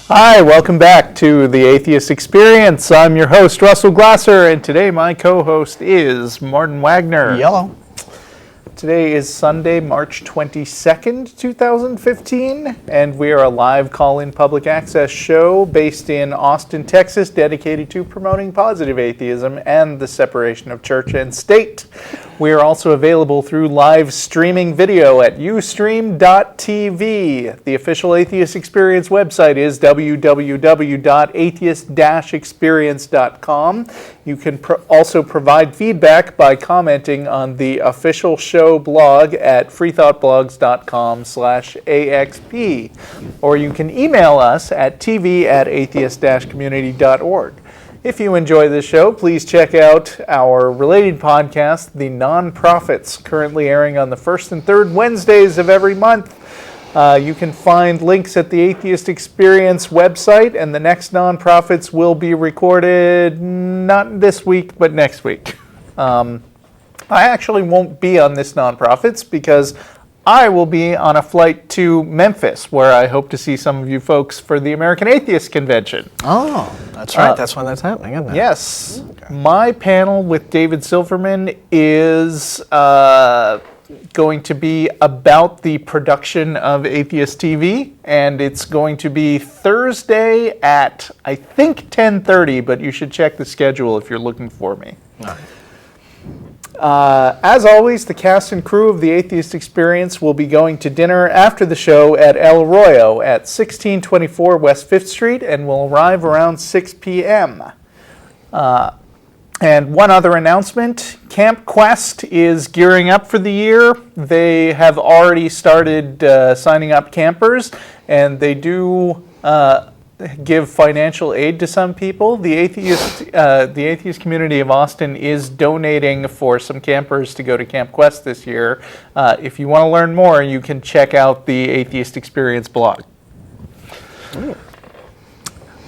Hi, welcome back to the Atheist Experience. I'm your host, Russell Glasser, and today my co-host is Martin Wagner. Yellow. Today is Sunday, March 22nd, 2015, and we are a live call-in public access show based in Austin, Texas, dedicated to promoting positive atheism and the separation of church and state. We are also available through live streaming video at ustream.tv. The official Atheist Experience website is www.atheist-experience.com. You can also provide feedback by commenting on the official show blog at freethoughtblogs.com/axp. Or you can email us at tv@atheist-community.org. If you enjoy this show, please check out our related podcast, The Nonprofits, currently airing on the first and third Wednesdays of every month. You can find links at the Atheist Experience website, and the next Nonprofits will be recorded not this week, but next week. I actually won't be on this Nonprofits because I will be on a flight to Memphis, where I hope to see some of you folks for the American Atheist Convention. Oh, that's right. That's when that's happening, isn't it? Yes. Okay. My panel with David Silverman is going to be about the production of Atheist TV, and it's going to be Thursday at, I think, 10:30, but you should check the schedule if you're looking for me. All right. As always, the cast and crew of the Atheist Experience will be going to dinner after the show at El Arroyo at 1624 West 5th Street and will arrive around 6 p.m. And one other announcement, Camp Quest is gearing up for the year. They have already started signing up campers, and they do give financial aid to some people. The atheist community of Austin is donating for some campers to go to Camp Quest this year. If you want to learn more, you can check out the Atheist Experience blog. Ooh.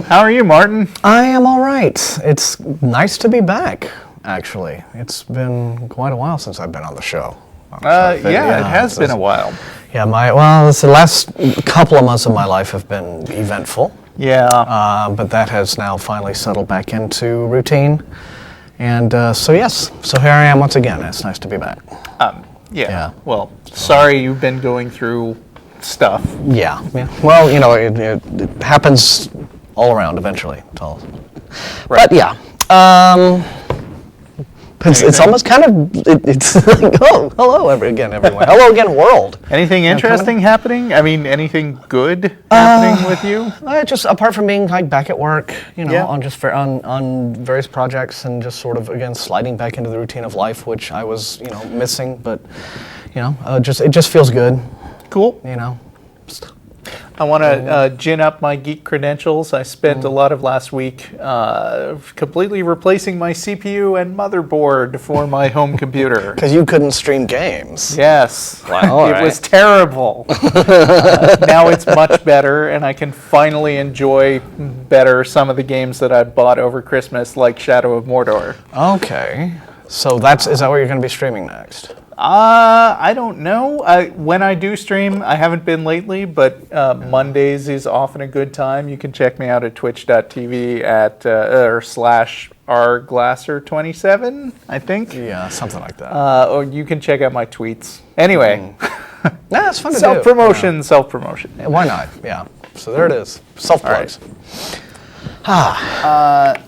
How are you, Martin? I am all right. It's nice to be back, actually. It's been quite a while since I've been on the show. It has been a while. Yeah, the last couple of months of my life have been eventful. Yeah. But that has now finally settled back into routine. And so here I am once again. It's nice to be back. Yeah. Well, sorry you've been going through stuff. Yeah. Well, it happens all around eventually. Right. But yeah. It's almost kind of, it's like, oh, hello everyone. Hello again, world. Anything interesting happening? I mean, anything good happening with you? Just apart from being like back at work, on various projects and just sort of, again, sliding back into the routine of life, which I was, missing, but, it just feels good. Cool. I want to gin up my geek credentials. I spent a lot of last week completely replacing my CPU and motherboard for my home computer. Because you couldn't stream games. Yes. Wow. It was terrible. Now it's much better, and I can finally enjoy better some of the games that I bought over Christmas, like Shadow of Mordor. Okay. So is that what you're going to be streaming next? I don't know. When I do stream, I haven't been lately, but Mondays is often a good time. You can check me out at twitch.tv at /rglasser27, I think. Yeah, something like that. Or you can check out my tweets. Anyway. It's fun to do. Self-promotion. Why not? Yeah. So there it is. Self-plugs.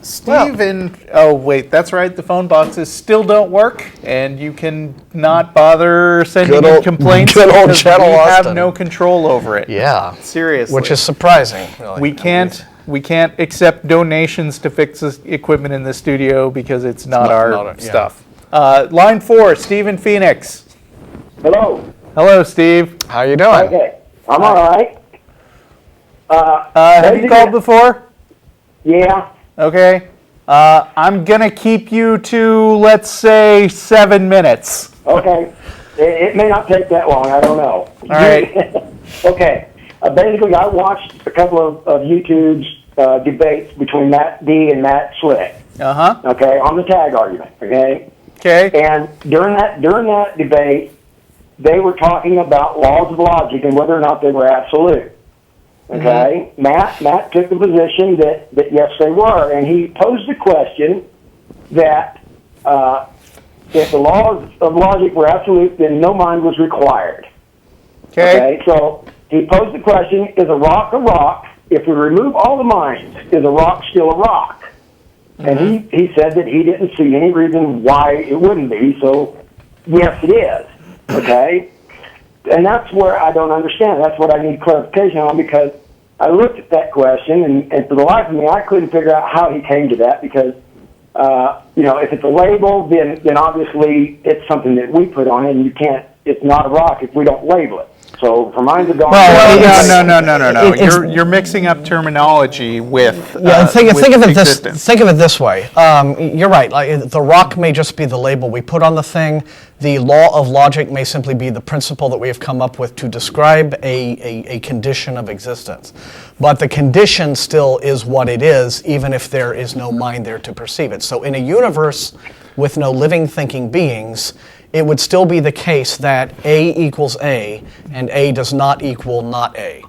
Steve that's right, the phone boxes still don't work, and you can not bother sending in complaints because we have no control over it. Yeah. Seriously. Which is surprising. Really. We can't accept donations to fix this equipment in the studio because it's not our stuff. Line 4, Steve in Phoenix. Hello. Hello, Steve. How you doing? Okay. I'm all right. Have you called before? Yeah. Okay. I'm going to keep you to, let's say, 7 minutes. Okay. It may not take that long. I don't know. All right. Okay. Basically, I watched a couple of YouTube's debates between Matt D and Matt Slick. Uh-huh. Okay, on the tag argument. Okay. Okay. And during that debate, they were talking about laws of logic and whether or not they were absolute. Okay, Matt took the position that yes, they were, and he posed the question that if the laws of logic were absolute, then no mind was required. Okay, so he posed the question: is a rock a rock? If we remove all the minds, is a rock still a rock? And he said that he didn't see any reason why it wouldn't be. So yes, it is. Okay. And that's where I don't understand. That's what I need clarification on, because I looked at that question, and for the life of me, I couldn't figure out how he came to that, because, if it's a label, then obviously it's something that we put on it, and it's not a rock if we don't label it. So for minds of God. No. You're mixing up terminology with. Think of it this way. You're right. Like, the rock may just be the label we put on the thing. The law of logic may simply be the principle that we have come up with to describe a condition of existence. But the condition still is what it is, even if there is no mind there to perceive it. So in a universe with no living, thinking beings, it would still be the case that A equals A and A does not equal not A.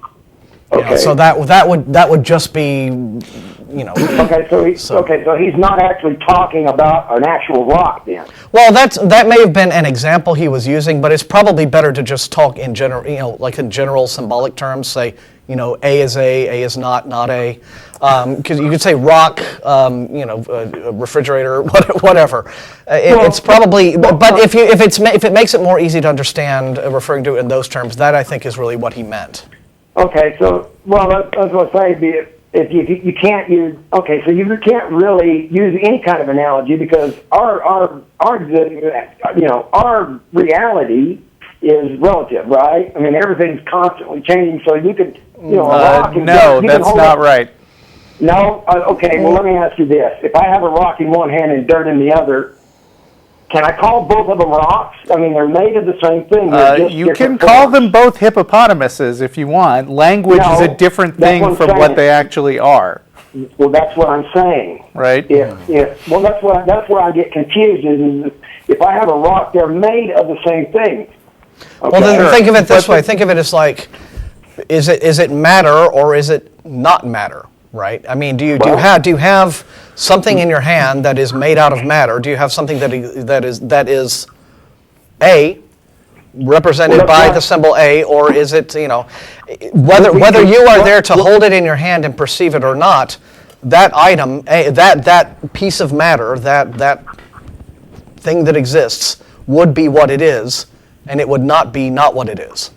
Okay. So that would just be, Okay, so he's not actually talking about an actual rock then. Well, that may have been an example he was using, but it's probably better to just talk in general, like in general symbolic terms. Say, A is A is not A. Because you could say rock, refrigerator, whatever. It's probably, but if it makes it more easy to understand, referring to it in those terms, that I think is really what he meant. Okay, so that's what I say. If you can't use, so you can't really use any kind of analogy, because our reality is relative, right? I mean, everything's constantly changing, so you could, a rock. No, that's not right. No? Okay, well, let me ask you this. If I have a rock in one hand and dirt in the other, can I call both of them rocks? I mean, they're made of the same thing. You can call them both hippopotamuses if you want. Language is a different thing from what they actually are. Well, that's what I'm saying. Right. That's where I get confused. Is if I have a rock, they're made of the same thing. Okay? Well, then think of it this way. Think of it as like, is it matter or is it not matter? Right. I mean, do you have something in your hand that is made out of matter? Do you have something that is A, represented by the symbol A, or is it whether you are there to hold it in your hand and perceive it or not? That item, that piece of matter, that thing that exists, would be what it is, and it would not be not what it is.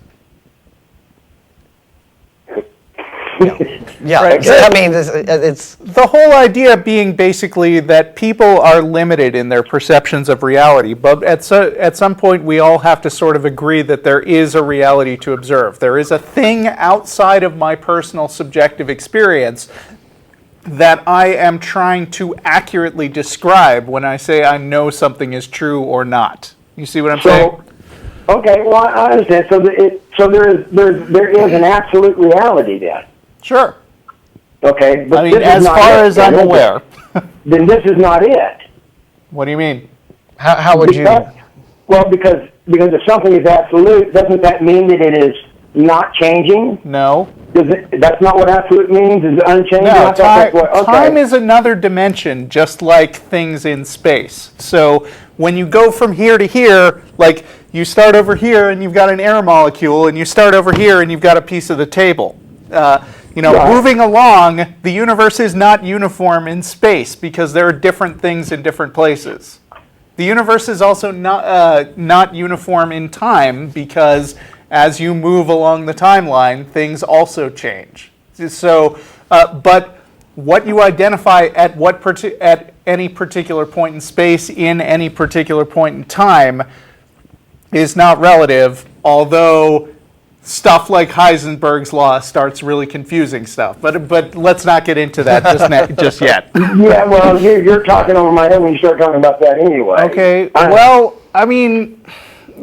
Yeah, right. I mean, it's the whole idea being basically that people are limited in their perceptions of reality, but at some point we all have to sort of agree that there is a reality to observe. There is a thing outside of my personal subjective experience that I am trying to accurately describe when I say I know something is true or not. You see what I'm saying? Okay, well, I understand. So there is an absolute reality then. Sure. Okay, but I mean, as far as I'm aware. Then this is not it. What do you mean? How would you? Well, because if something is absolute, doesn't that mean that it is not changing? No. That's not what absolute means? Is unchanging? No, time is another dimension, just like things in space. So when you go from here to here, like you start over here and you've got an air molecule, and you start over here and you've got a piece of the table. Moving along, the universe is not uniform in space because there are different things in different places. The universe is also not uniform in time because as you move along the timeline, things also change. So, but what you identify at any particular point in space in any particular point in time is not relative, although stuff like Heisenberg's law starts really confusing stuff. But let's not get into that just yet. Yeah, well, you're talking over my head when you start talking about that anyway. Okay, well, I mean,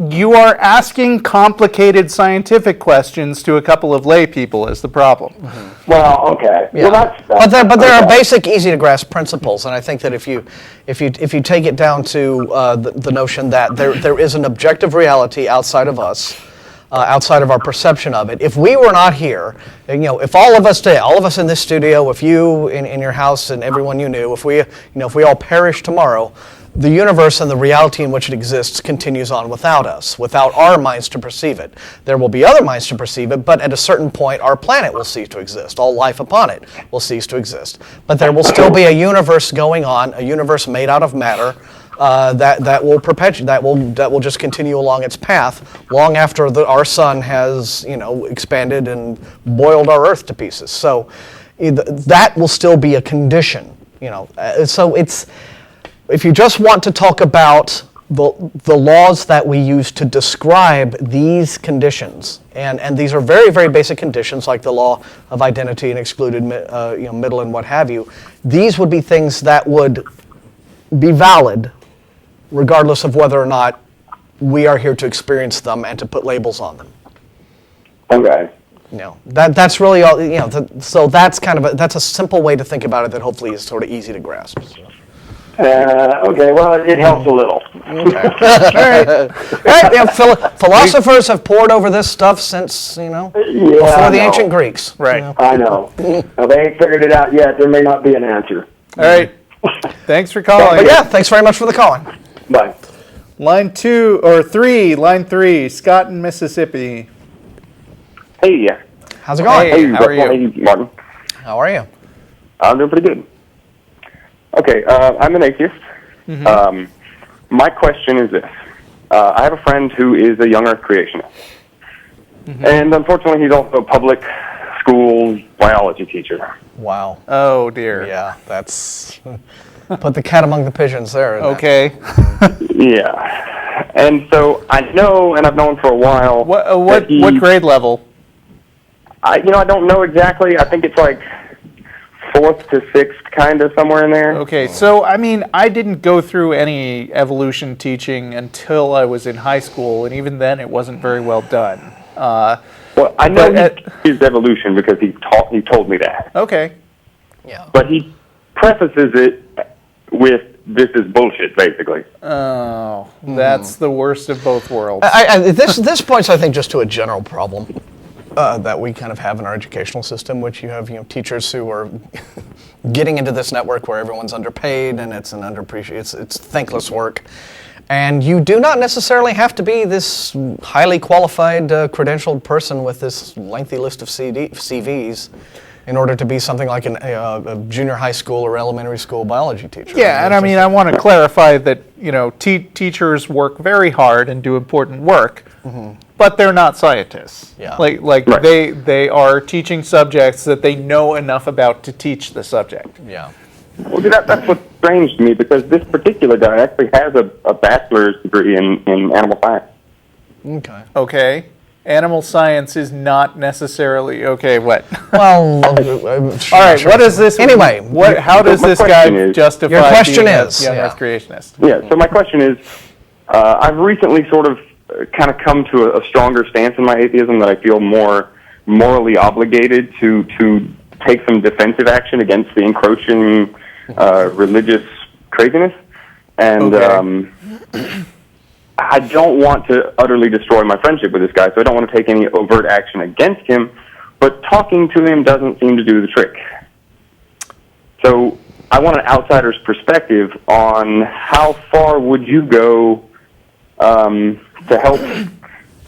you are asking complicated scientific questions to a couple of lay people is the problem. Mm-hmm. Well, okay. Yeah. Well, but there are basic, easy to grasp principles, and I think that if you take it down to the notion that there is an objective reality outside of us, outside of our perception of it. If we were not here, and, if all of us today, all of us in this studio, if you in your house and everyone you knew, if we all perish tomorrow, the universe and the reality in which it exists continues on without us, without our minds to perceive it. There will be other minds to perceive it, but at a certain point, our planet will cease to exist. All life upon it will cease to exist. But there will still be a universe going on, a universe made out of matter, that will perpetuate, that will just continue along its path long after our sun has expanded and boiled our Earth to pieces. So that will still be a condition. So it's, if you just want to talk about the laws that we use to describe these conditions, and these are very, very basic conditions like the law of identity and excluded middle and what have you. These would be things that would be valid regardless of whether or not we are here to experience them and to put labels on them. Okay. That's really all. So that's that's a simple way to think about it that hopefully is sort of easy to grasp. Okay, well, it helps a little. Okay. All right. Philosophers have pored over this stuff since before the ancient Greeks. Right. I know. Now, they ain't figured it out yet. There may not be an answer. All right. Thanks for calling. But thanks very much for the calling. Bye. Line 3, Scott in Mississippi. Hey. How's it going? Hey, how are you? Hey, Martin. How are you? I'm doing pretty good. Okay, I'm an atheist. Mm-hmm. My question is this. I have a friend who is a young Earth creationist. Mm-hmm. And unfortunately, he's also a public school biology teacher. Wow. Oh, dear. Yeah, that's... Put the cat among the pigeons there. Okay. Yeah. And so I know, and I've known for a while... What grade level? I don't know exactly. I think it's like 4th to 6th, kind of somewhere in there. Okay, so I didn't go through any evolution teaching until I was in high school, and even then it wasn't very well done. Well, I know his evolution because he told me that. Okay. Yeah. But he prefaces it with, this is bullshit, basically. Oh, that's the worst of both worlds. This points, I think, just to a general problem that we kind of have in our educational system, which you have teachers who are getting into this network where everyone's underpaid and it's it's thankless work. And you do not necessarily have to be this highly qualified, credentialed person with this lengthy list of CVs in order to be something like a junior high school or elementary school biology teacher. Yeah, and I want to clarify that teachers work very hard and do important work, but they're not scientists. Yeah. Like Right. they are teaching subjects that they know enough about to teach the subject. Yeah. Well, see, that's what's strange to me, because this particular guy actually has a bachelor's degree in animal science. Okay. Okay. Animal science is not necessarily okay. What? Well, All right. What is this? Anyway, how does my this guy question is- justify Your question being is, a young yeah. Earth creationist? Yeah, so my question is, I've recently sort of kind of come to a stronger stance in my atheism that I feel more morally obligated to take some defensive action against the encroaching religious craziness. And Okay. I don't want to utterly destroy my friendship with this guy, so I don't want to take any overt action against him, but talking to him doesn't seem to do the trick. So I want an outsider's perspective on how far would you go to help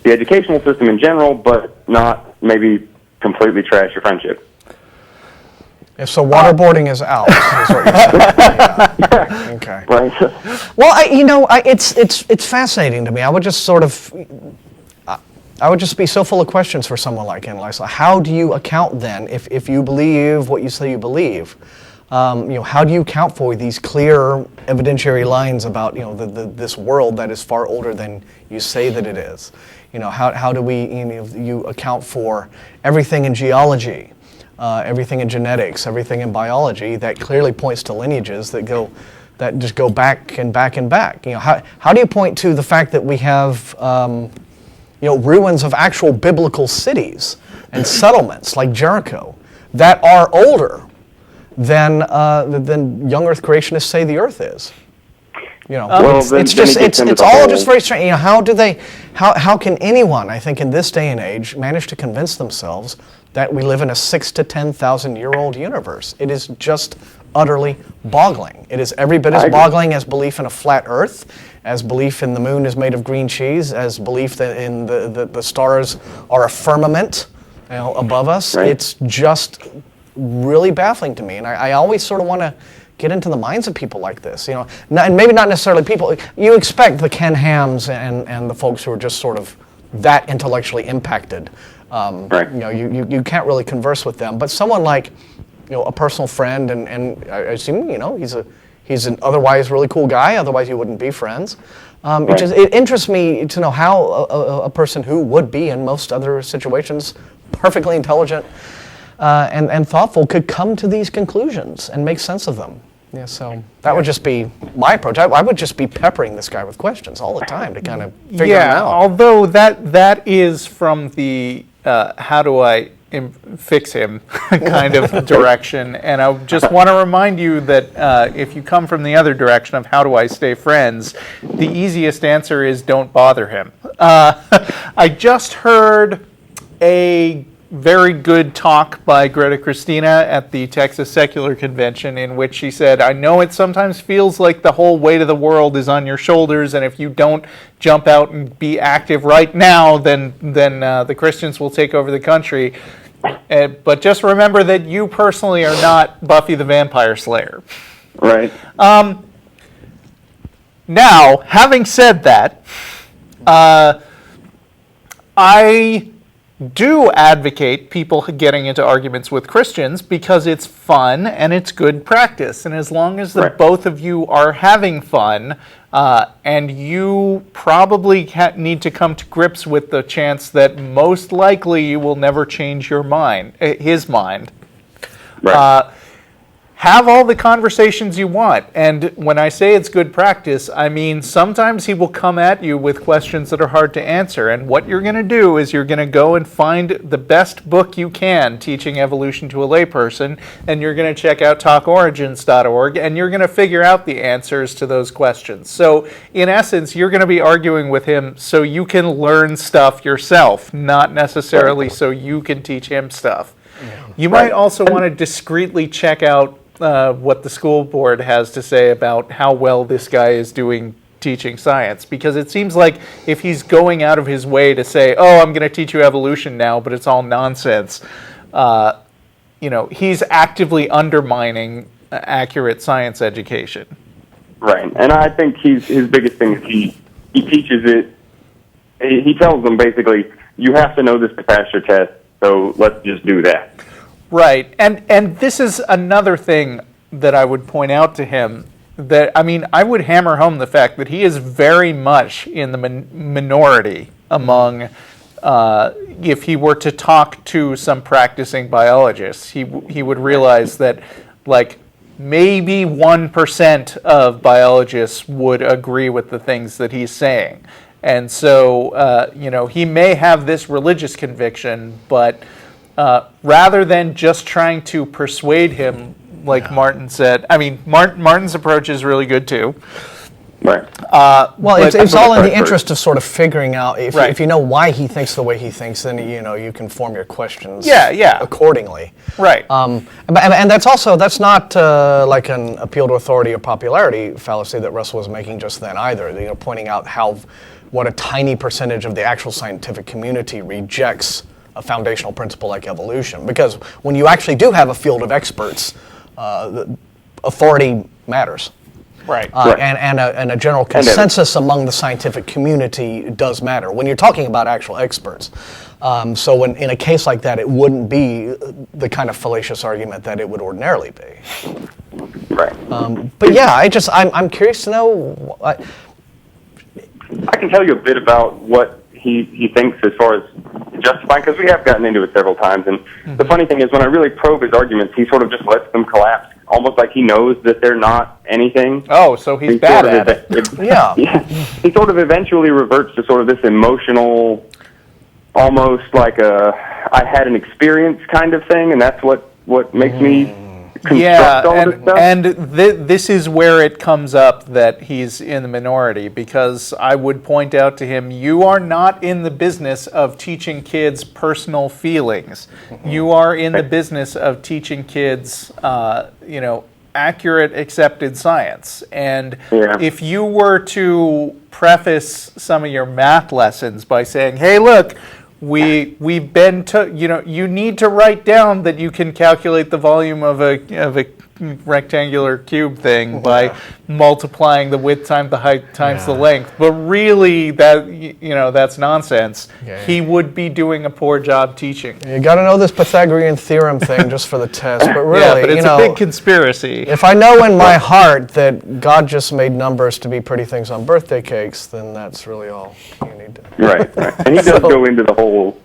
the educational system in general, but not maybe completely trash your friendship. If so, waterboarding is out. Is what you're saying. Yeah. Okay. Right? Well, it's fascinating to me. I would just be so full of questions for someone like him. Like, so how do you account then, if you believe what you say you believe? How do you account for these clear evidentiary lines about this world that is far older than you say that it is? How do we you account for everything in geology? Everything in genetics, everything in biology that clearly points to lineages that just go back and back and back. How do you point to the fact that we have ruins of actual biblical cities and settlements like Jericho that are older than young Earth creationists say the Earth is? You know, Well, it's then just it gets into it's the all whole- just very strange. You know, how can anyone, I think, in this day and age, manage to convince themselves that we live in a 6,000 to 10,000 year old universe? It is just utterly boggling. It is every bit as boggling as belief in a flat Earth, as belief in the moon is made of green cheese, as belief that in the stars are a firmament, you know, above us. Right. It's just really baffling to me, and I always sort of want to get into the minds of people like this, you know, and maybe not necessarily people. You expect the Ken Hams and the folks who are just sort of that intellectually impacted. Right. You know, you can't really converse with them, but someone like, you know, a personal friend, and I assume, you know, he's an otherwise really cool guy. Otherwise, you wouldn't be friends. It interests me to know how a person who would be in most other situations perfectly intelligent and thoughtful could come to these conclusions and make sense of them. Yeah, so that would just be my approach. I would just be peppering this guy with questions all the time to kind of figure him out. Although that is from the how do I fix him kind of direction, and I just want to remind you that if you come from the other direction of how do I stay friends, the easiest answer is don't bother him. I just heard a very good talk by Greta Christina at the Texas Secular Convention, in which she said, I know it sometimes feels like the whole weight of the world is on your shoulders, and if you don't jump out and be active right now, then the Christians will take over the country. But just remember that you personally are not Buffy the Vampire Slayer. Right. Now, having said that, I do advocate people getting into arguments with Christians because it's fun and it's good practice. And as long as the both of you are having fun, and you probably need to come to grips with the chance that most likely you will never change your mind, his mind. Right. Have all the conversations you want. And when I say it's good practice, I mean sometimes he will come at you with questions that are hard to answer. And what you're going to do is you're going to go and find the best book you can teaching evolution to a layperson, and you're going to check out talkorigins.org, and you're going to figure out the answers to those questions. So in essence, you're going to be arguing with him so you can learn stuff yourself, not necessarily so you can teach him stuff. You might also want to discreetly check out what the school board has to say about how well this guy is doing teaching science, because it seems like if he's going out of his way to say, oh, I'm going to teach you evolution now, but it's all nonsense, you know, he's actively undermining accurate science education. Right, and I think his biggest thing is he teaches it. He tells them basically, you have to know this to pass your test, so let's just do that. Right, and this is another thing that I would point out to him, that, I mean, I would hammer home the fact that he is very much in the minority among, if he were to talk to some practicing biologists, he would realize that, like, maybe 1% of biologists would agree with the things that he's saying. And so, you know, he may have this religious conviction, but rather than just trying to persuade him, like Martin said, I mean, Martin's approach is really good too. Right. Well, it's all in the interest of sort of figuring out, if you know why he thinks the way he thinks, then, you know, you can form your questions accordingly. Right. And that's not like an appeal to authority or popularity fallacy that Russell was making just then either, you know, pointing out what a tiny percentage of the actual scientific community rejects a foundational principle like evolution. Because when you actually do have a field of experts, authority matters. Right. And a general consensus among the scientific community does matter when you're talking about actual experts. So in a case like that, it wouldn't be the kind of fallacious argument that it would ordinarily be. Right. But yeah, I'm curious to know. I can tell you a bit about what he thinks as far as justifying, because we have gotten into it several times. And the funny thing is, when I really probe his arguments, he sort of just lets them collapse, almost like he knows that they're not anything. Oh, so he's bad at it. Yeah. He sort of eventually reverts to sort of this emotional, almost like I had an experience kind of thing, and that's what makes me construct all this stuff? and this is where it comes up that he's in the minority, because I would point out to him, you are not in the business of teaching kids personal feelings. You are in the business of teaching kids, accurate, accepted science. And if you were to preface some of your math lessons by saying, hey, look, we've been to, you need to write down that you can calculate the volume of a rectangular cube thing by multiplying the width times the height times the length. But really, that's nonsense. He would be doing a poor job teaching. You got to know this Pythagorean theorem thing just for the test. But really, but it's a big conspiracy. If I know in my heart that God just made numbers to be pretty things on birthday cakes, then that's really all you need to. Right. And he does go into the whole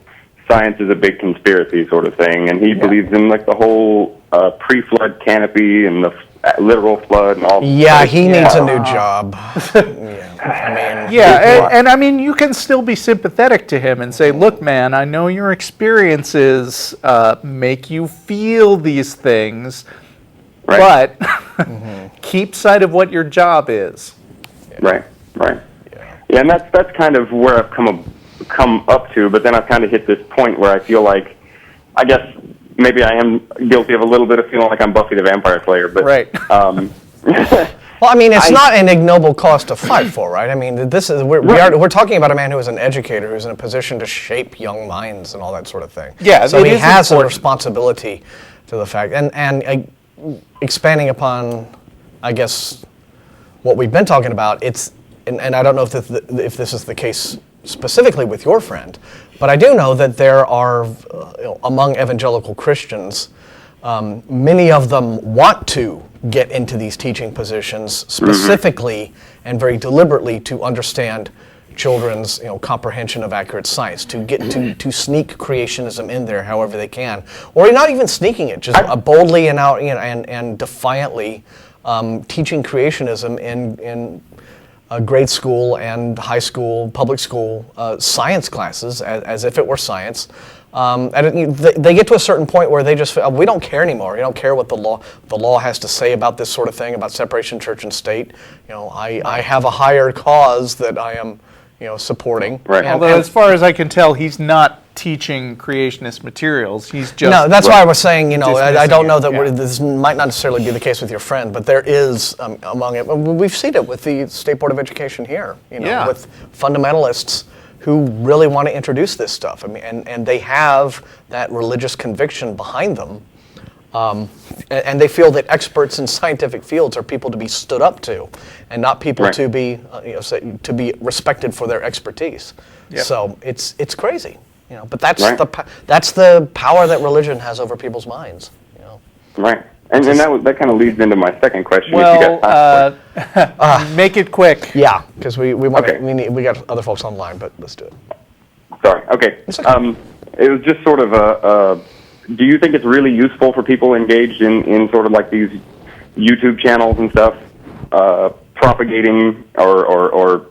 science is a big conspiracy sort of thing, and he believes in like the whole pre-flood canopy and the literal flood and all. Yeah, he needs a new job. And I mean, you can still be sympathetic to him and say, look, man, I know your experiences make you feel these things, but keep sight of what your job is. Right. Yeah, and that's kind of where I've come up to, but then I've kind of hit this point where I feel like, I guess maybe I am guilty of a little bit of feeling like I'm Buffy the Vampire Slayer, but well, I mean, it's not an ignoble cause to fight for, right? I mean, we're talking about a man who is an educator, who's in a position to shape young minds and all that sort of thing. Yeah, so he has a responsibility to the fact, and expanding upon, I guess, what we've been talking about. And I don't know if this is the case specifically with your friend, but I do know that there are, among evangelical Christians, many of them want to get into these teaching positions specifically and very deliberately to understand children's comprehension of accurate science, to get to sneak creationism in there however they can, or not even sneaking it, just boldly and out and defiantly teaching creationism in grade school and high school, public school science classes as if it were science. And they get to a certain point where they just feel, we don't care anymore. We don't care what the law has to say about this sort of thing, about separation of church and state. I have a higher cause that I am supporting. Right. Although, as far as I can tell, he's not teaching creationist materials. He's just that's why I was saying. I don't know that this might not necessarily be the case with your friend, but there is among it. We've seen it with the State Board of Education here. With fundamentalists who really want to introduce this stuff. I mean, and they have that religious conviction behind them. And they feel that experts in scientific fields are people to be stood up to, and not people to be to be respected for their expertise. Yep. So it's crazy, But that's the power that religion has over people's minds. Right. And that kind of leads into my second question. Well, make it quick. Yeah, because we got other folks online, but let's do it. Sorry. Okay. It was just sort of do you think it's really useful for people engaged in sort of like these YouTube channels and stuff, propagating or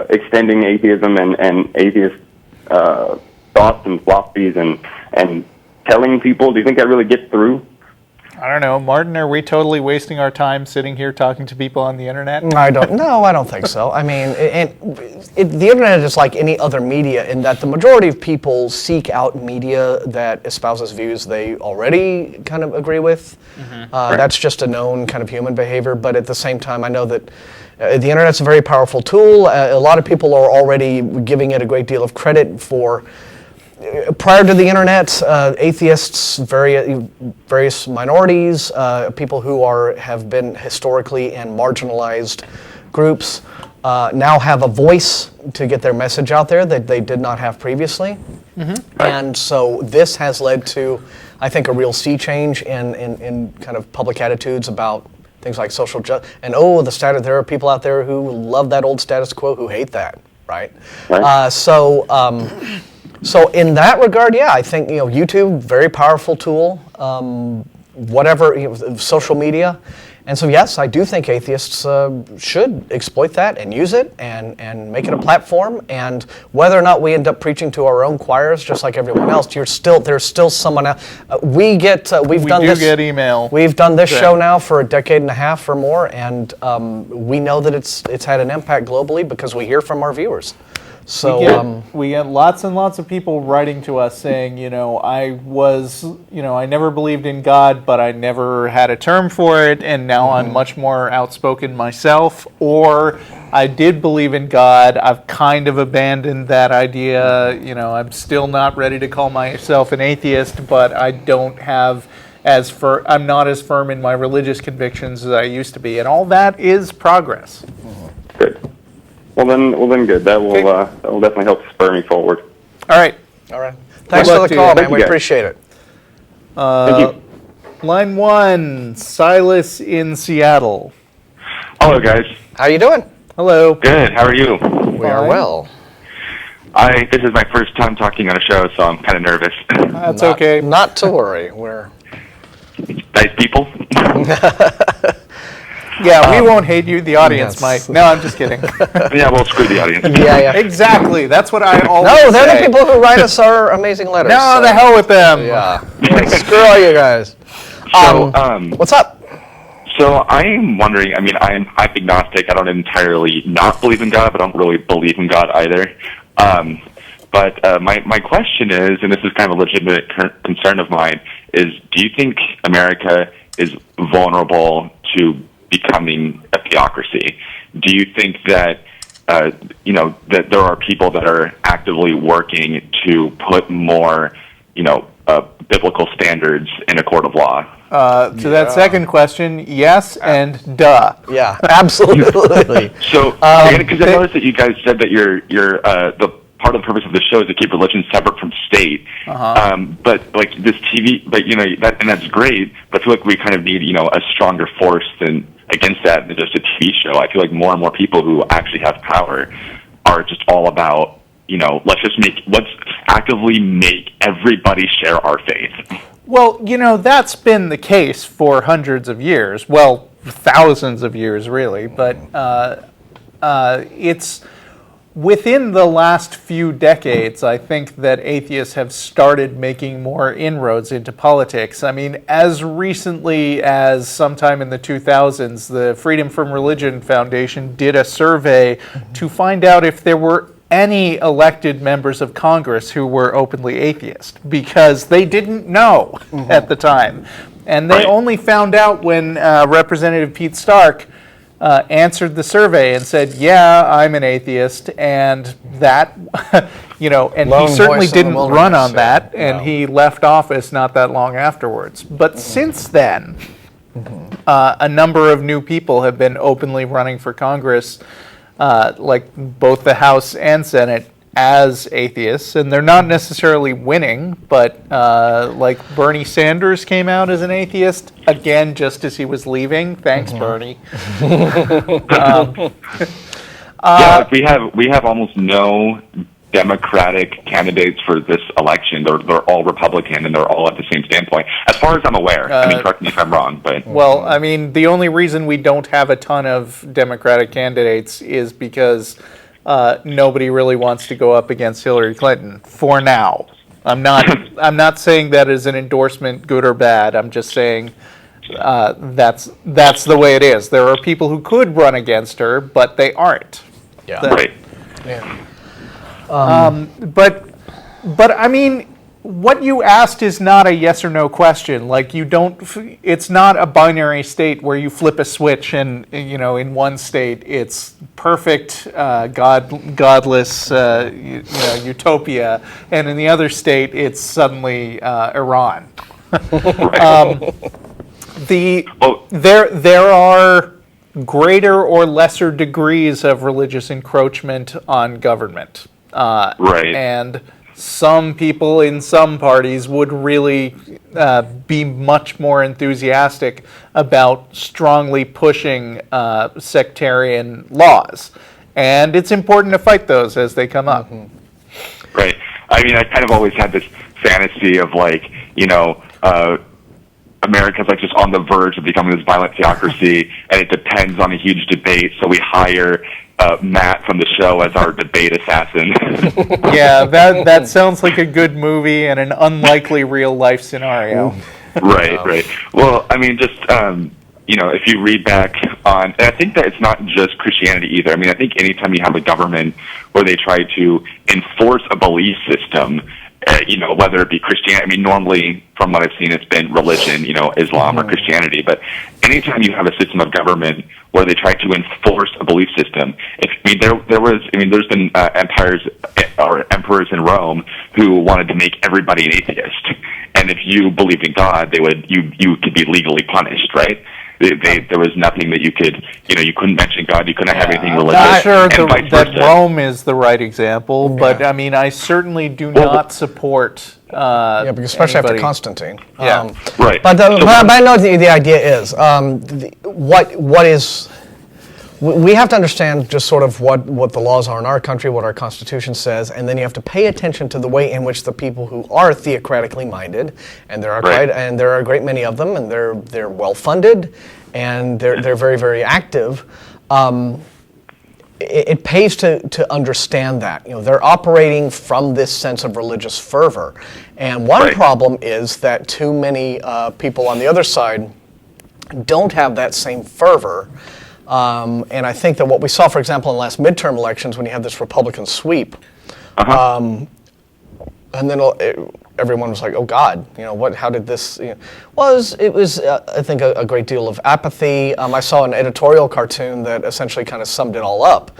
extending atheism and atheist thoughts and philosophies and telling people? Do you think that really gets through? I don't know, Martin, are we totally wasting our time sitting here talking to people on the internet? I don't think so. I mean, the internet is like any other media in that the majority of people seek out media that espouses views they already kind of agree with. That's just a known kind of human behavior, but at the same time, I know that the internet's a very powerful tool. A lot of people are already giving it a great deal of credit for. Prior to the internet, atheists, various minorities, people who have been historically in marginalized groups, now have a voice to get their message out there that they did not have previously. And so this has led to, I think, a real sea change in kind of public attitudes about things like social justice. And there are people out there who love that old status quo who hate that, right? So in that regard, I think YouTube, very powerful tool. whatever, social media. And so, yes, I do think atheists should exploit that and use it and make it a platform. And whether or not we end up preaching to our own choirs, just like everyone else, there's still someone else. We get email. We've done this show now for a decade and a half or more, and we know that it's had an impact globally because we hear from our viewers. So we get lots and lots of people writing to us saying, I never believed in God, but I never had a term for it, and now I'm much more outspoken myself. Or I did believe in God, I've kind of abandoned that idea. I'm still not ready to call myself an atheist, but I don't have I'm not as firm in my religious convictions as I used to be, and all that is progress. Good. Well then, good. That will definitely help spur me forward. All right. Thanks for the call, man. We appreciate it. Thank you. Line 1, Silas in Seattle. Hello, guys. How you doing? Hello. Good. How are you? We are well. This is my first time talking on a show, so I'm kind of nervous. That's okay. Not to worry. We're Nice people. Yeah, we won't hate you, the audience might. No, I'm just kidding. Yeah, well, screw the audience. Yeah. Exactly. That's what I always No, they're say. the people who write us our amazing letters. No, the hell with them. Yeah. Screw all you guys. So, What's up? So I'm wondering. I'm agnostic. I don't entirely not believe in God, but I don't really believe in God either. But my question is, and this is kind of a legitimate concern of mine, is do you think America is vulnerable to becoming a theocracy? Do you think that that there are people that are actively working to put more biblical standards in a court of law? To that second question, yes and duh. Yeah, absolutely. So, because I noticed that you guys said that you're the part of the purpose of the show is to keep religion separate from state. But like this TV, but and that's great. But I feel like we kind of need a stronger force against that than just a TV show. I feel like more and more people who actually have power are just all about let's actively make everybody share our faith. Well, that's been the case for hundreds of years. Well, thousands of years, really. But it's within the last few decades, I think that atheists have started making more inroads into politics. As recently as sometime in the 2000s, the Freedom from Religion Foundation did a survey to find out if there were any elected members of Congress who were openly atheist, because they didn't know at the time. And they only found out when Representative Pete Stark answered the survey and said, yeah, I'm an atheist, and that, and Lone he certainly voice in the didn't wilderness, run on yeah. that, and he left office not that long afterwards. But since then, a number of new people have been openly running for Congress, like both the House and Senate, as atheists, and they're not necessarily winning, but like Bernie Sanders came out as an atheist, again, just as he was leaving. Thanks, Bernie. We have almost no Democratic candidates for this election. They're all Republican, and they're all at the same standpoint, as far as I'm aware. Correct me if I'm wrong, but well, the only reason we don't have a ton of Democratic candidates is because nobody really wants to go up against Hillary Clinton for now. I'm not saying that as an endorsement, good or bad. I'm just saying that's the way it is. There are people who could run against her, but they aren't. Yeah. right. Yeah. But what you asked is not a yes or no question. Like it's not a binary state where you flip a switch and in one state it's perfect, godless, utopia, and in the other state it's suddenly Iran. There are greater or lesser degrees of religious encroachment on government. Right. And some people in some parties would really be much more enthusiastic about strongly pushing sectarian laws. And it's important to fight those as they come up. Right. I kind of always had this fantasy of America's like just on the verge of becoming this violent theocracy, and it depends on a huge debate. So we hire Matt from the show as our debate assassin. Yeah, that sounds like a good movie and an unlikely real life scenario. Right. Well, I mean, just if you read back on, and I think that it's not just Christianity either. I mean, I think anytime you have a government where they try to enforce a belief system, whether it be Christianity, I mean, normally from what I've seen, it's been religion, Islam or Christianity. But anytime you have a system of government where they try to enforce a belief system, there's been empires or emperors in Rome who wanted to make everybody an atheist, and if you believed in God, you could be legally punished, right? There was nothing that you could, you couldn't mention God, you couldn't have anything religious. I'm not sure that versa. Rome is the right example, but I mean, I certainly do not support. Because especially anybody. after Constantine. Yeah. Right. But I know the idea is what is. We have to understand just sort of what the laws are in our country, what our Constitution says, and then you have to pay attention to the way in which the people who are theocratically minded, and there are a great many of them, and they're well funded, and they're very, very active. It pays to understand that they're operating from this sense of religious fervor, and one problem is that too many people on the other side don't have that same fervor. And I think that what we saw, for example, in the last midterm elections, when you have this Republican sweep, and then everyone was like, "Oh God, what? How did this?" It was I think a great deal of apathy. I saw an editorial cartoon that essentially kind of summed it all up,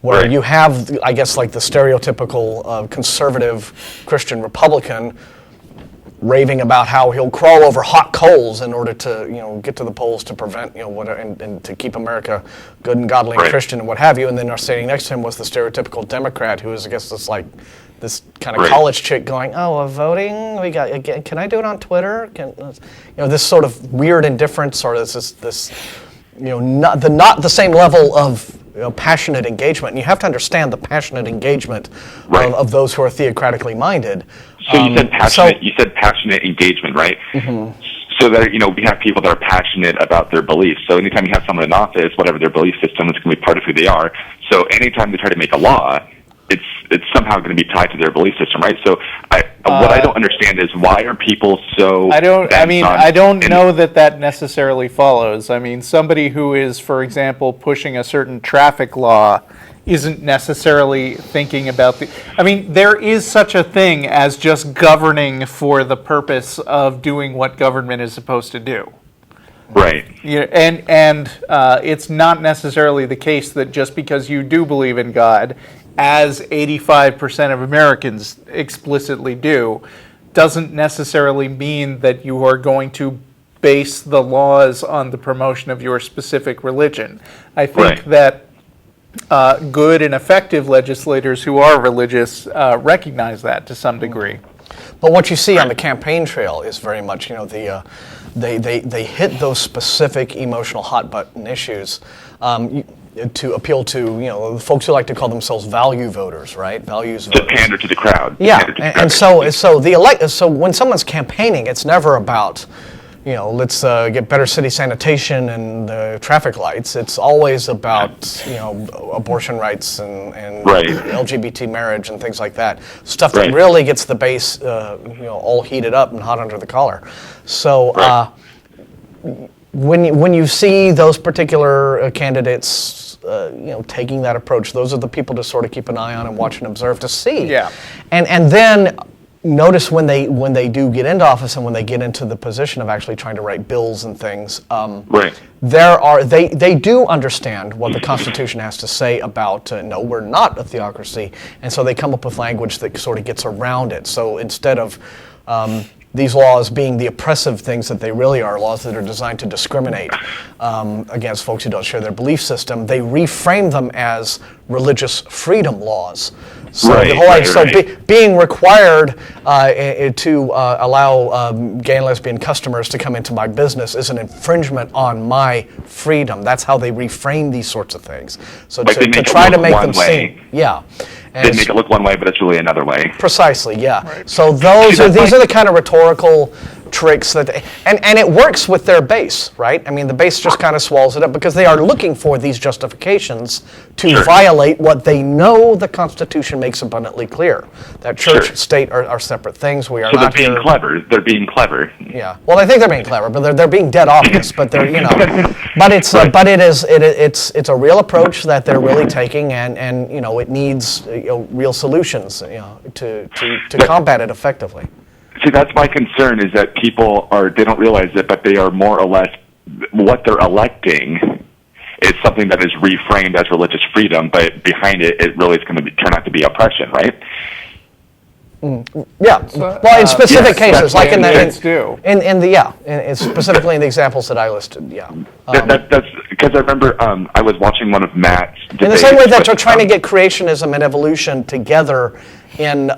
where you have, I guess, like the stereotypical conservative Christian Republican raving about how he'll crawl over hot coals in order to get to the polls to prevent and to keep America good and godly and Christian and what have you. And then standing next to him was the stereotypical Democrat who is, I guess, this kind of college chick going, voting, can I do it on Twitter? This sort of weird indifference, or this not the same level of passionate engagement. And you have to understand the passionate engagement of those who are theocratically minded. So you said passionate. You said passionate engagement, right? Mm-hmm. So that we have people that are passionate about their beliefs. So anytime you have someone in office, whatever their belief system, it's going to be part of who they are. So anytime they try to make a law, it's somehow going to be tied to their belief system, right? So what I don't understand is why are people so? I don't know that necessarily follows. I mean, somebody who is, for example, pushing a certain traffic law isn't necessarily thinking about there is such a thing as just governing for the purpose of doing what government is supposed to do. Right. And it's not necessarily the case that just because you do believe in God, as 85% of Americans explicitly do, doesn't necessarily mean that you are going to base the laws on the promotion of your specific religion. I think that good and effective legislators who are religious recognize that to some degree. But what you see on the campaign trail is very much, they hit those specific emotional hot button issues to appeal to, the folks who like to call themselves value voters, right? Values voters. To pander to the crowd. Yeah, and so when someone's campaigning, it's never about, let's get better city sanitation and traffic lights. It's always about, abortion rights and LGBT marriage and things like that. Stuff that really gets the base, all heated up and hot under the collar. So when you see those particular candidates, taking that approach, those are the people to sort of keep an eye on and watch and observe to see. Yeah. And then notice when they do get into office and when they get into the position of actually trying to write bills and things, they do understand what the Constitution has to say about no, we're not a theocracy, and so they come up with language that sort of gets around it. So instead of these laws being the oppressive things that they really are, laws that are designed to discriminate against folks who don't share their belief system, they reframe them as religious freedom laws. So the whole idea, being required to allow gay and lesbian customers to come into my business is an infringement on my freedom. That's how they reframe these sorts of things. So to try to make them seem, they make it look one way, but it's really another way. Precisely, yeah. Right. So these are the kind of rhetorical tricks that and it works with their base, right? I mean, the base just kind of swallows it up because they are looking for these justifications to violate what they know the Constitution makes abundantly clear, that church and state are separate things. We are so not they're being clever. They're being clever. Yeah. Well, I think they're being clever, but they're being dead obvious. But they're but it's it's a real approach that they're really taking, and it needs real solutions to combat it effectively. See, that's my concern, is that they don't realize it, but they are more or less, what they're electing is something that is reframed as religious freedom, but behind it, it really is going to turn out to be oppression, right? Yeah. Well, in specific cases, like specifically in the examples that I listed, yeah. That's because I remember I was watching one of Matt's debates. In the same way that they're trying to get creationism and evolution together in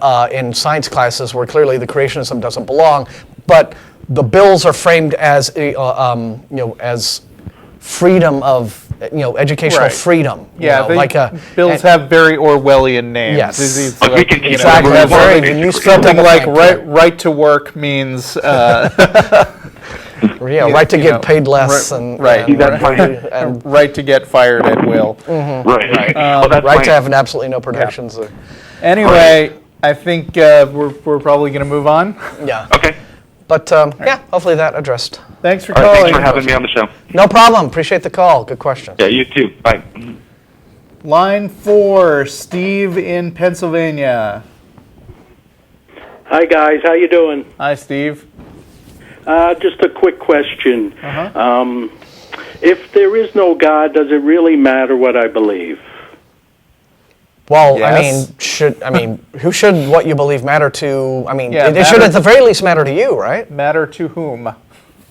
science classes, where clearly the creationism doesn't belong, but the bills are framed as as freedom of educational freedom. Bills have very Orwellian names. Yes, exactly. Something like right to work means. Right to get paid less and right to get fired at will. Mm-hmm. Right. Right to have absolutely no protections. Yeah. Anyway, I think we're probably going to move on. Yeah. Okay. But hopefully that addressed. Thanks for calling. Thanks for having me on the show. No problem. Appreciate the call. Good question. Yeah, you too. Bye. Line 4, Steve in Pennsylvania. Hi guys, how you doing? Hi, Steve. Just a quick question. Uh-huh. If there is no God, does it really matter what I believe? Well, yes. Who should what you believe matter to? I mean, Yeah, it should at the very least matter to you, right? Matter to whom?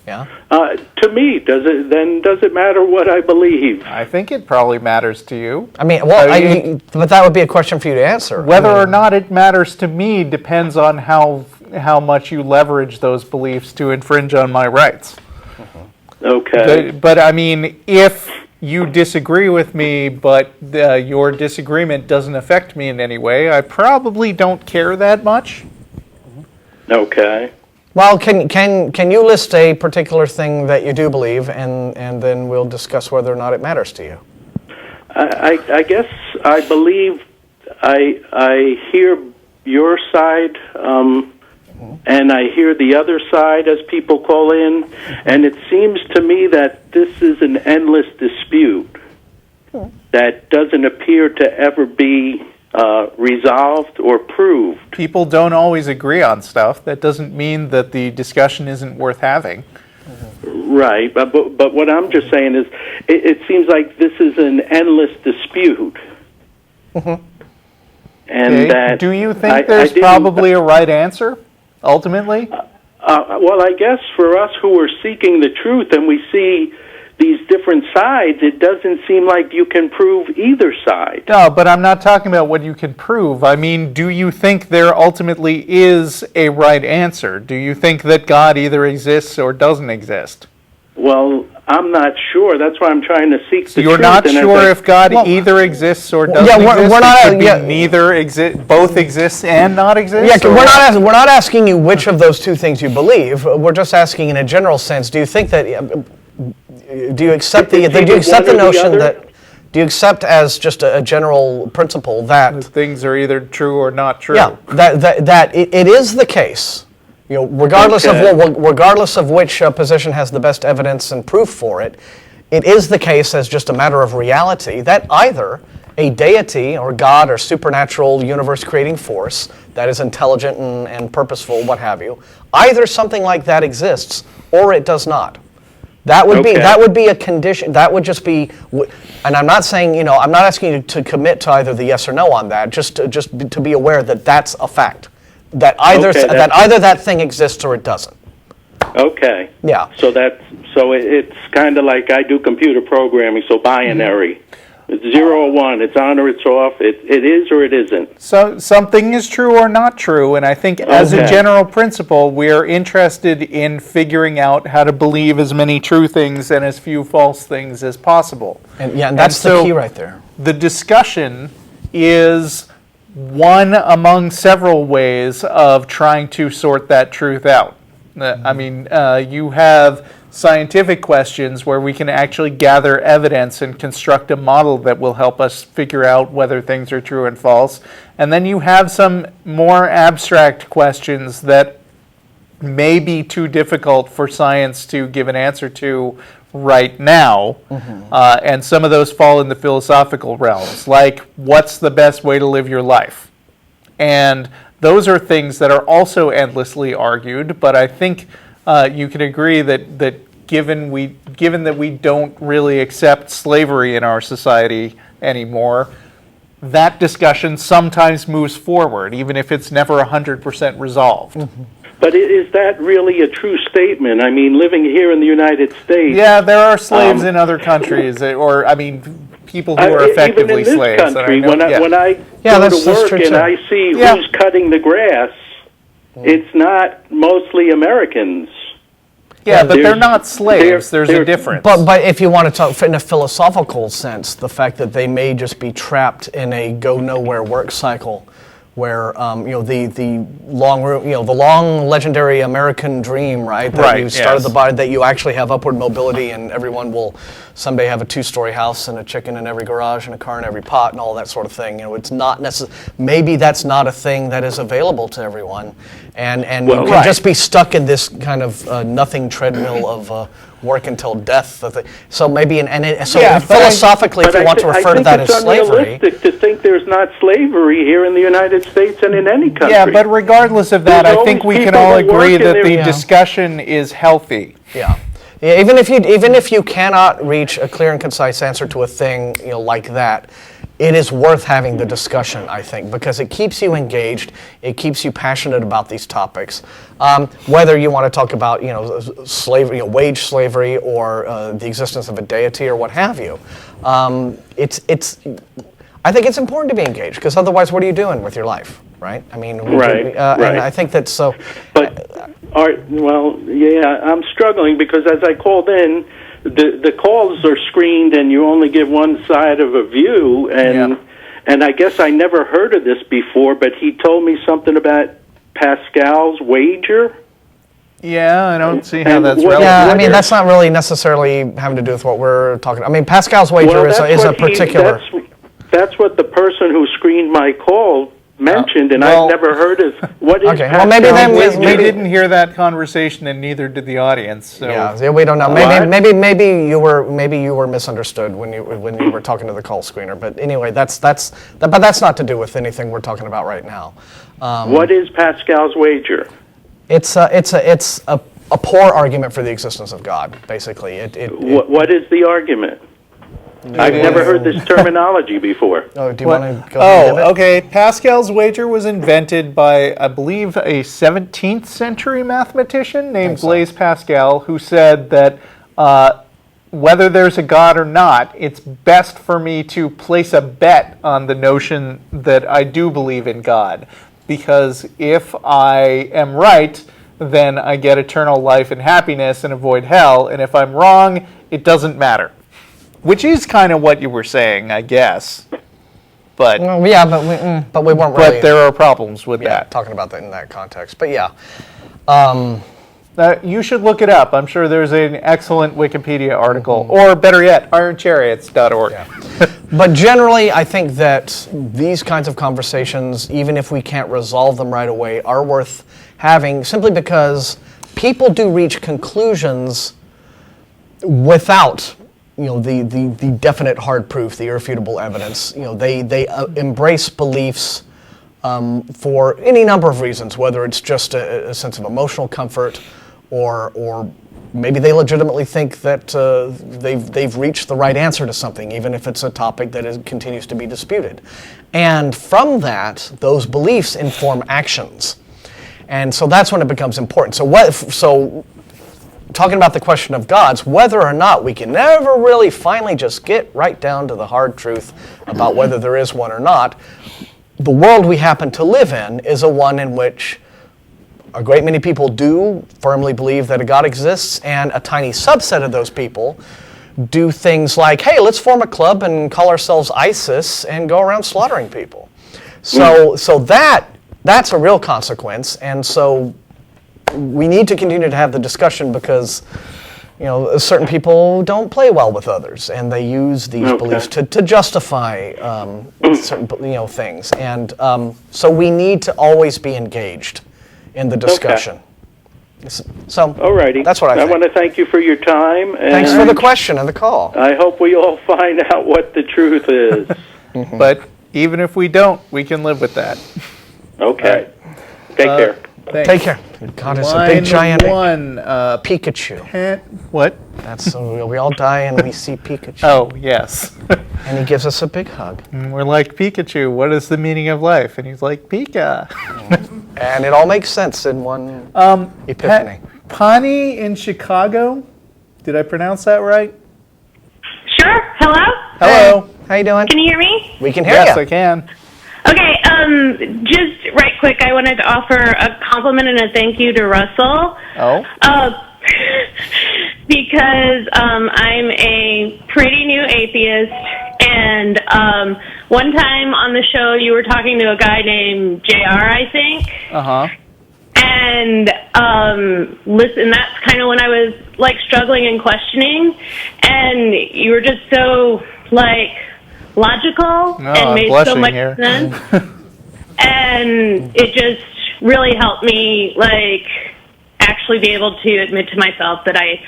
Yeah. To me, does it matter what I believe? I think it probably matters to you. I mean, but that would be a question for you to answer. Whether or not it matters to me depends on how much you leverage those beliefs to infringe on my rights. Okay. But I mean, if you disagree with me, but your disagreement doesn't affect me in any way, I probably don't care that much. Okay. Well, can you list a particular thing that you do believe, and then we'll discuss whether or not it matters to you. I guess I believe I hear your side, and I hear the other side as people call in, and it seems to me that this is an endless dispute that doesn't appear to ever be resolved or proved. People don't always agree on stuff. That doesn't mean that the discussion isn't worth having. Right, but what I'm just saying is, it seems like this is an endless dispute. Mm-hmm. And that do you think there's probably a right answer, ultimately? Well, I guess for us who are seeking the truth and we see these different sides, it doesn't seem like you can prove either side. No, but I'm not talking about what you can prove. I mean, do you think there ultimately is a right answer? Do you think that God either exists or doesn't exist? Well, I'm not sure. That's why I'm trying to seek the truth. You're not sure if God either exists or doesn't exist? We're not, it could be neither exist, both exist and not exist? Yeah, we're not asking you which of those two things you believe. We're just asking in a general sense, do you think that... Do you accept the notion that? Do you accept as just a general principle that things are either true or not true? Yeah, that it is the case. Regardless of which position has the best evidence and proof for it, it is the case as just a matter of reality that either a deity or God or supernatural universe-creating force that is intelligent and purposeful, what have you, either something like that exists or it does not. That would be a condition. That would just be, and I'm not saying, I'm not asking you to commit to either the yes or no on that. Just to be aware that that's a fact. That either that thing exists or it doesn't. Okay. Yeah. So it's kind of like I do computer programming. So binary. It's 0 or 1. It's on or it's off. It is or it isn't. So something is true or not true, and I think as a general principle, we are interested in figuring out how to believe as many true things and as few false things as possible. And that's the key right there. The discussion is one among several ways of trying to sort that truth out. I mean, you have scientific questions where we can actually gather evidence and construct a model that will help us figure out whether things are true and false. And then you have some more abstract questions that may be too difficult for science to give an answer to right now. And some of those fall in the philosophical realms, like what's the best way to live your life? And those are things that are also endlessly argued, but I think you can agree that given that we don't really accept slavery in our society anymore, that discussion sometimes moves forward, even if it's never 100% resolved. But is that really a true statement? I mean, living here in the United States... Yeah, there are slaves in other countries, or, I mean, people who are effectively even in slaves. this country, when I Yeah, go that's to work true, and too. I see who's cutting the grass, it's not mostly Americans. Yeah, but they're There's- not slaves. There's a they're- difference. But if you want to talk in a philosophical sense, the fact that they may just be trapped in a go nowhere work cycle, where the long legendary American dream, right? That Right, you started yes. the body, that you actually have upward mobility, and everyone will someday have a 2-story house and a chicken in every garage and a car in every pot and all that sort of thing. It's not maybe that's not a thing that is available to everyone, and you can right. just be stuck in this kind of nothing treadmill of work until death. So maybe philosophically, if you want to refer to that as slavery. I think it's unrealistic to think there's not slavery here in the United States and in any country. Yeah, but regardless of that, There's I think always we can people all that work agree in that there. the Yeah. discussion is healthy. Yeah. Even if you cannot reach a clear and concise answer to a thing like that, it is worth having the discussion, I think, because it keeps you engaged, it keeps you passionate about these topics. Whether you want to talk about slavery, wage slavery, or the existence of a deity, or what have you, I think it's important to be engaged, because otherwise, what are you doing with your life, right? I mean, Right. And I think that's so. But I'm struggling because as I called in, the calls are screened and you only give one side of a view, and I guess I never heard of this before, but he told me something about Pascal's wager. Yeah, I don't see how And that's what- relevant. Yeah, I What mean, is- that's not really necessarily having to do with what we're talking about. I mean, Pascal's wager is a particular. That's what the person who screened my call mentioned, and well- I've never heard of what is. Okay, well, maybe Pascal's then we- wager? We didn't hear that conversation, and neither did the audience. So Yeah, we don't know. What? Maybe you were misunderstood when you were talking to the call screener. But anyway, that's not to do with anything we're talking about right now. What is Pascal's wager? It's a poor argument for the existence of God. Basically, What is the argument? I've never heard this terminology before. Oh, do you want to go ahead and give it? Okay. Pascal's wager was invented by, I believe, a 17th century mathematician named Blaise Pascal, who said that whether there's a God or not, it's best for me to place a bet on the notion that I do believe in God. Because if I am right, then I get eternal life and happiness and avoid hell. And if I'm wrong, it doesn't matter. Which is kind of what you were saying, I guess. But Well, yeah, but we weren't really. but there are problems with that. talking about that in that context. But yeah. You should look it up. I'm sure there's an excellent Wikipedia article. Or better yet, ironchariots.org. But generally, I think that these kinds of conversations, even if we can't resolve them right away, are worth having, simply because people do reach conclusions without the definite hard proof, the irrefutable evidence. They embrace beliefs for any number of reasons, whether it's just a sense of emotional comfort, or maybe they legitimately think that they've reached the right answer to something, even if it's a topic that continues to be disputed. And from that, those beliefs inform actions. And so that's when it becomes important. So talking about the question of gods, whether or not we can never really finally just get right down to the hard truth about whether there is one or not, the world we happen to live in is a one in which a great many people do firmly believe that a God exists, and a tiny subset of those people do things like, hey, let's form a club and call ourselves ISIS and go around slaughtering people. So that's a real consequence, and so we need to continue to have the discussion because, certain people don't play well with others, and they use these beliefs to justify certain things, and so we need to always be engaged in the discussion. So, alrighty. That's what I think. I want to thank you for your time. And thanks for the question and the call. I hope we all find out what the truth is. But even if we don't, we can live with that. Okay. Take care. Thanks. Take care. God, it's a big giant one. Pikachu. What? That's we all die and we see Pikachu. Oh, yes. And he gives us a big hug. And we're like, Pikachu, what is the meaning of life? And he's like, Pika. And it all makes sense in one epiphany. Pani in Chicago. Did I pronounce that right? Sure. Hello? Hello. Hey, how you doing? Can you hear me? We can hear Yes, you. I can. Okay, just right quick, I wanted to offer a compliment and a thank you to Russell. Oh? Because I'm a pretty new atheist, and one time on the show you were talking to a guy named JR, I think. Uh-huh. And listen, that's kind of when I was like struggling and questioning, and you were just so like logical and made so much sense. And it just really helped me like actually be able to admit to myself that I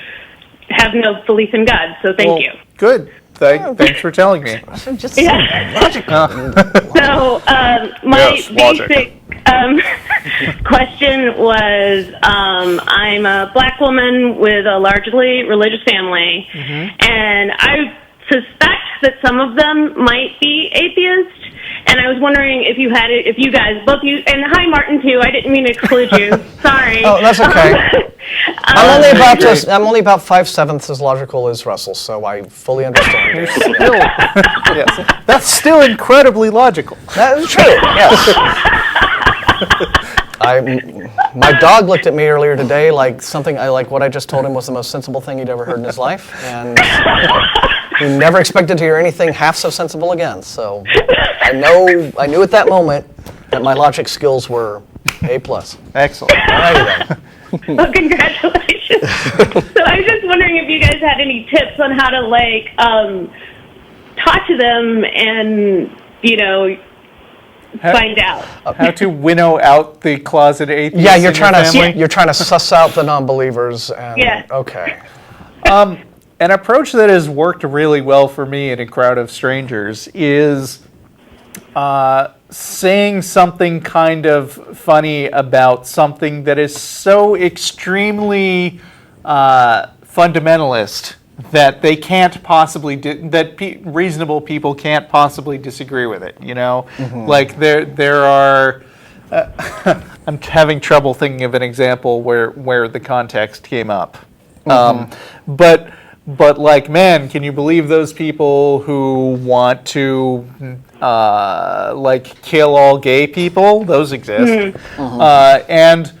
have no belief in God. So thank you. Good. Thanks for telling me. Just logical. So my basic question was, I'm a black woman with a largely religious family, and I suspect that some of them might be atheist. And I was wondering if you guys, both you, and hi Martin too. I didn't mean to exclude you. Sorry. Oh, that's okay. I'm only about 5/7 as logical as Russell, so I fully understand. You're still, yes, that's still incredibly logical. That is true. Yes. My dog looked at me earlier today like what I just told him was the most sensible thing he'd ever heard in his life, and he never expected to hear anything half so sensible again. So I knew at that moment that my logic skills were A+. Excellent. Alrighty then. Well, congratulations. So I was just wondering if you guys had any tips on how to like talk to them and find out how to winnow out the closet atheists. Yeah, you're trying to suss out the non-believers. And, yeah. Okay. An approach that has worked really well for me in a crowd of strangers is saying something kind of funny about something that is so extremely fundamentalist that they can't possibly reasonable people can't possibly disagree with it. Like there are. I'm having trouble thinking of an example where the context came up, But like, man, can you believe those people who want to like kill all gay people? Those exist. And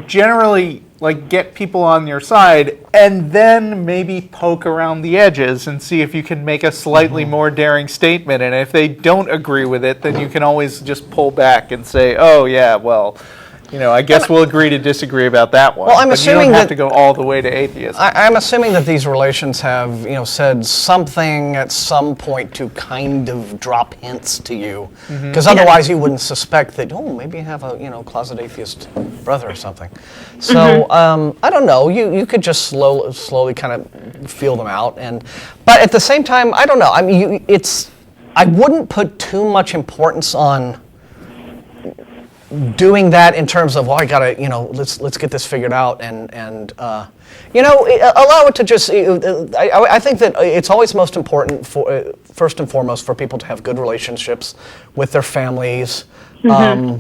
generally like get people on your side and then maybe poke around the edges and see if you can make a slightly more daring statement. And if they don't agree with it, then you can always just pull back and say, oh yeah, well, I guess we'll agree to disagree about that one. Well, I'm but assuming you don't have to go all the way to atheism. I'm assuming that these relations have, said something at some point to kind of drop hints to you, because otherwise you wouldn't suspect that. Oh, maybe you have a closet atheist brother or something. So I don't know. You could just slowly kind of feel them out, but at the same time, I don't know. I mean, I wouldn't put too much importance on doing that in terms of, I gotta, let's get this figured out and allow it to just. I think that it's always most important first and foremost for people to have good relationships with their families. My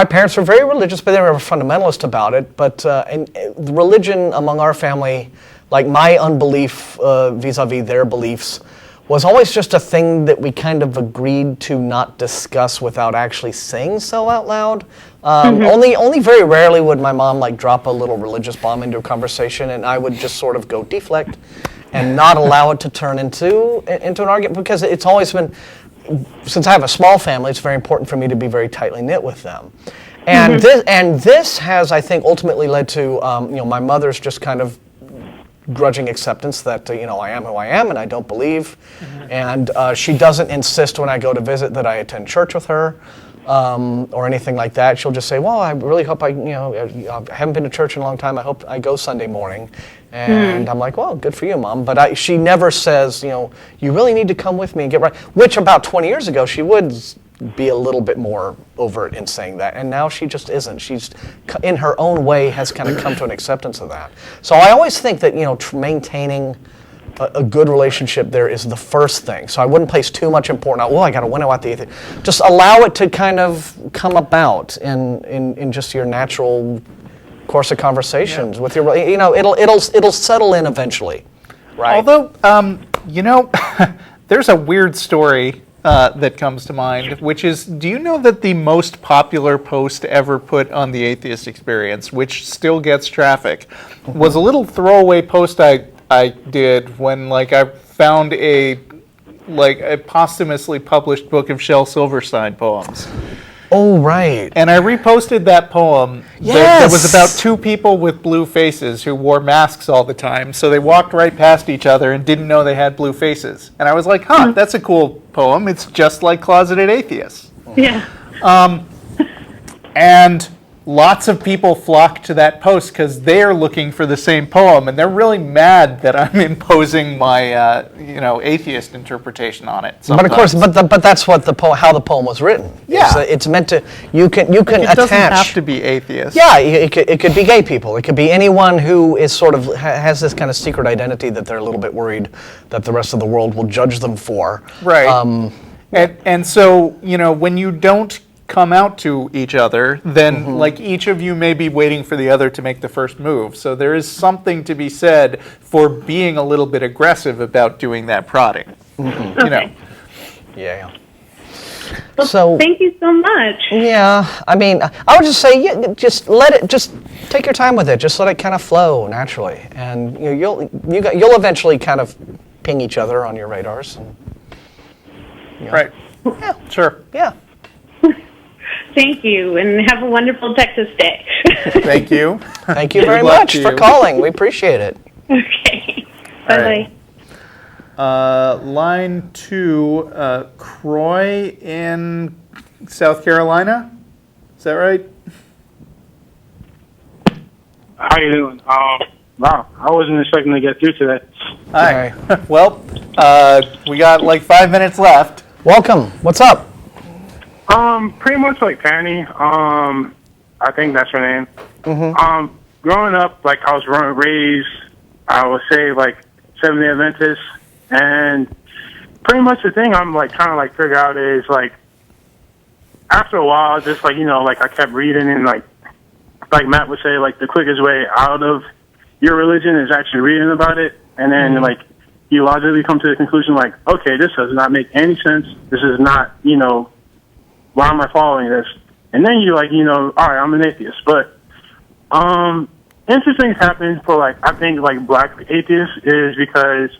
parents were very religious, but they were fundamentalist about it. But and religion among our family, like my unbelief vis-a-vis their beliefs, was always just a thing that we kind of agreed to not discuss without actually saying so out loud. Only very rarely would my mom drop a little religious bomb into a conversation, and I would just sort of go deflect and not allow it to turn into an argument, because it's always been, since I have a small family, it's very important for me to be very tightly knit with them. And this has, I think, ultimately led to my mother's just kind of grudging acceptance that I am who I am and I don't believe, and she doesn't insist when I go to visit that I attend church with her. Or anything like that. She'll just say, well, I really hope I haven't been to church in a long time. I hope I go Sunday morning. And I'm like, well, good for you, Mom. But she never says, you really need to come with me and get right. Which about 20 years ago, she would be a little bit more overt in saying that. And now she just isn't. She's, in her own way, has kind of come to an acceptance of that. So I always think that, maintaining a good relationship there is the first thing. So I wouldn't place too much importance on, I got to winnow out the atheist. Just allow it to kind of come about in just your natural course of conversations with your, it'll settle in eventually, right? Although, there's a weird story that comes to mind, which is, do you know that the most popular post ever put on the Atheist Experience, which still gets traffic, was a little throwaway post I did when I found a posthumously published book of Shel Silverstein poems. Oh, right. And I reposted that poem. Yes. There was about two people with blue faces who wore masks all the time, so they walked right past each other and didn't know they had blue faces. And I was like, that's a cool poem. It's just like Closeted Atheists. Yeah. And lots of people flock to that post because they're looking for the same poem, and they're really mad that I'm imposing my, atheist interpretation on it. But of course, but that's what how the poem was written. Yeah, it's meant to. You can it attach. Doesn't have to be atheist. Yeah, it could be gay people. It could be anyone who is sort of has this kind of secret identity that they're a little bit worried that the rest of the world will judge them for. Right. And so when you don't come out to each other, then each of you may be waiting for the other to make the first move. So there is something to be said for being a little bit aggressive about doing that prodding. Okay. Yeah. Well, So thank you so much. yeah, I mean, I would just say, just take your time with it. Just let it kind of flow naturally, and you'll eventually kind of ping each other on your radars. And, Right. Yeah. Sure. Yeah. Thank you, and have a wonderful Texas day. Thank you. Thank you very Good luck much to for you. calling. We appreciate it. Okay. All Bye-bye. right. Line 2, Croix in South Carolina. Is that right? How you doing? Wow, I wasn't expecting to get through today. Hi. Well, we got 5 minutes left. Welcome. What's up? Pretty much like Pani. I think that's her name. Growing up, I was raised, I would say Seventh-day Adventist, and pretty much the thing I'm trying to figure out is after a while, just I kept reading and like Matt would say, the quickest way out of your religion is actually reading about it, and then you logically come to the conclusion okay, this does not make any sense. This is not, why am I following this? And then you all right, I'm an atheist. But interesting things happen for I think black atheists is because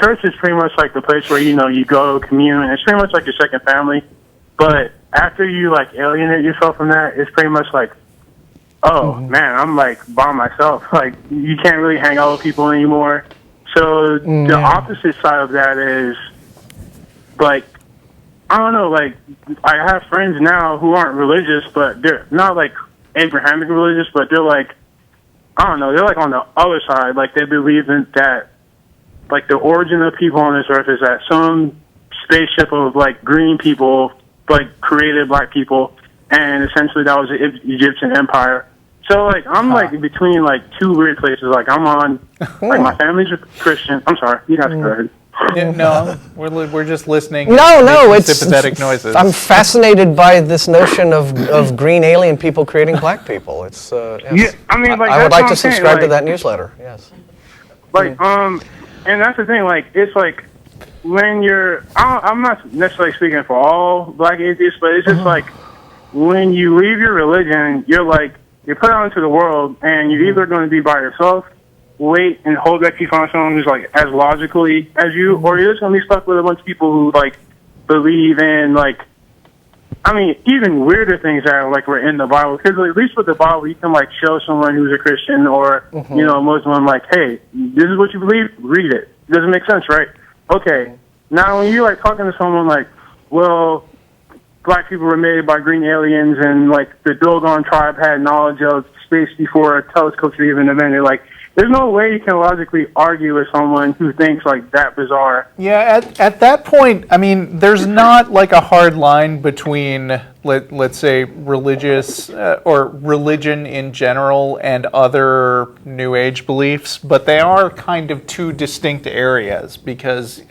church is pretty much the place where you go commune, and it's pretty much your second family. But after you alienate yourself from that, it's pretty much oh man, I'm by myself. You can't really hang out with people anymore. So the opposite side of that is I don't know, I have friends now who aren't religious, but they're not Abrahamic religious, but they're I don't know, they're on the other side. They believe in that the origin of people on this earth is that some spaceship of green people created black people, and essentially that was the Egyptian empire. So I'm between two weird places. I'm on my family's a Christian. I'm sorry, you have to go ahead. Yeah, no, we're just listening. No, it's sympathetic noises. I'm fascinated by this notion of green alien people creating black people. It's yeah, I mean, I would like to subscribe to that newsletter. Yes. And that's the thing. It's when you're. I'm not necessarily speaking for all black atheists, but it's just when you leave your religion, you're put out into the world, and you're either going to be by yourself, wait and hope that you find someone who's as logically as you, or you're just gonna be stuck with a bunch of people who believe in I mean, even weirder things that are like were in the Bible. Because at least with the Bible, you can like show someone who's a Christian or you know a Muslim, like, hey, this is what you believe. Read it. It doesn't make sense, right? Okay. Now when you're like talking to someone like, well, black people were made by green aliens, and like the Dogon tribe had knowledge of space before telescopes were even invented, like. There's no way you can logically argue with someone who thinks like that bizarre. Yeah, at that point, I mean, there's not like a hard line between, let's say, religious or religion in general and other New Age beliefs, but they are kind of two distinct areas because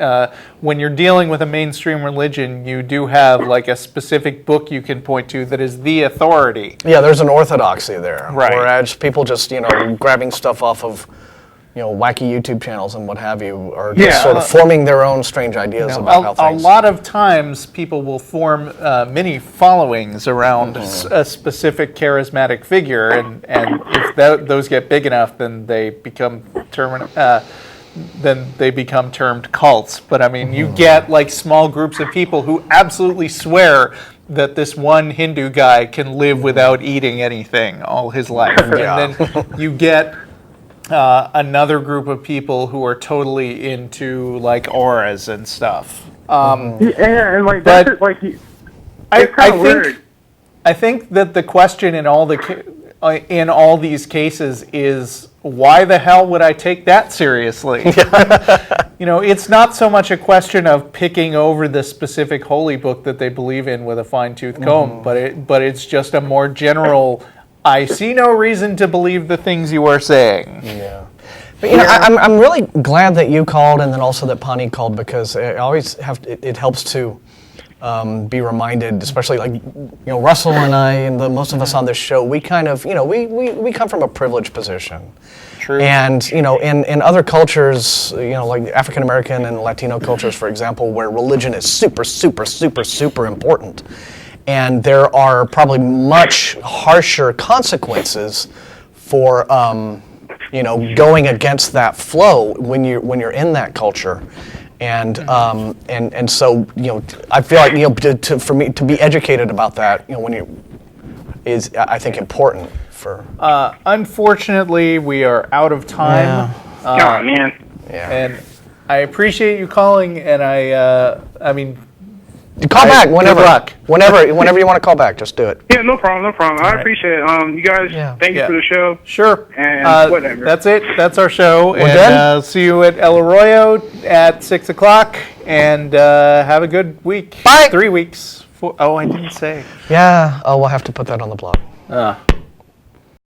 when you're dealing with a mainstream religion, you do have like a specific book you can point to that is the authority. Yeah, there's an orthodoxy there. Right. Whereas people just, grabbing stuff off of wacky YouTube channels and what have you, are just sort of forming their own strange ideas about how things. A lot of times, people will form mini followings around a specific charismatic figure, and if those get big enough, then they become termed cults. But I mean, you get like small groups of people who absolutely swear that this one Hindu guy can live without eating anything all his life, and then you get another group of people who are totally into like auras and stuff. And like that's it, like it's kind of weird. I think that the question in all these cases is, why the hell would I take that seriously? It's not so much a question of picking over the specific holy book that they believe in with a fine-tooth comb, but it's just a more general. I see no reason to believe the things you are saying. Yeah. But I'm really glad that you called and then also that Pani called, because I always it helps to be reminded, especially like Russell and I and most of us on this show, we kind of we come from a privileged position. True. And in other cultures, like African American and Latino cultures, for example, where religion is super, super, super, super important. And there are probably much harsher consequences for, going against that flow when you're in that culture, and so I feel like for me to be educated about that is I think important for. Unfortunately, we are out of time. Oh man. Yeah. And I appreciate you calling, and I mean. Call back whenever. Good luck. Whenever you want to call back, just do it. Yeah, no problem. I appreciate it. You guys, thank you for the show. Sure. And whatever. That's it. That's our show. We're done? See you at El Arroyo at 6 o'clock, and have a good week. Bye. 3 weeks. I didn't say. Yeah. Oh, we'll have to put that on the blog.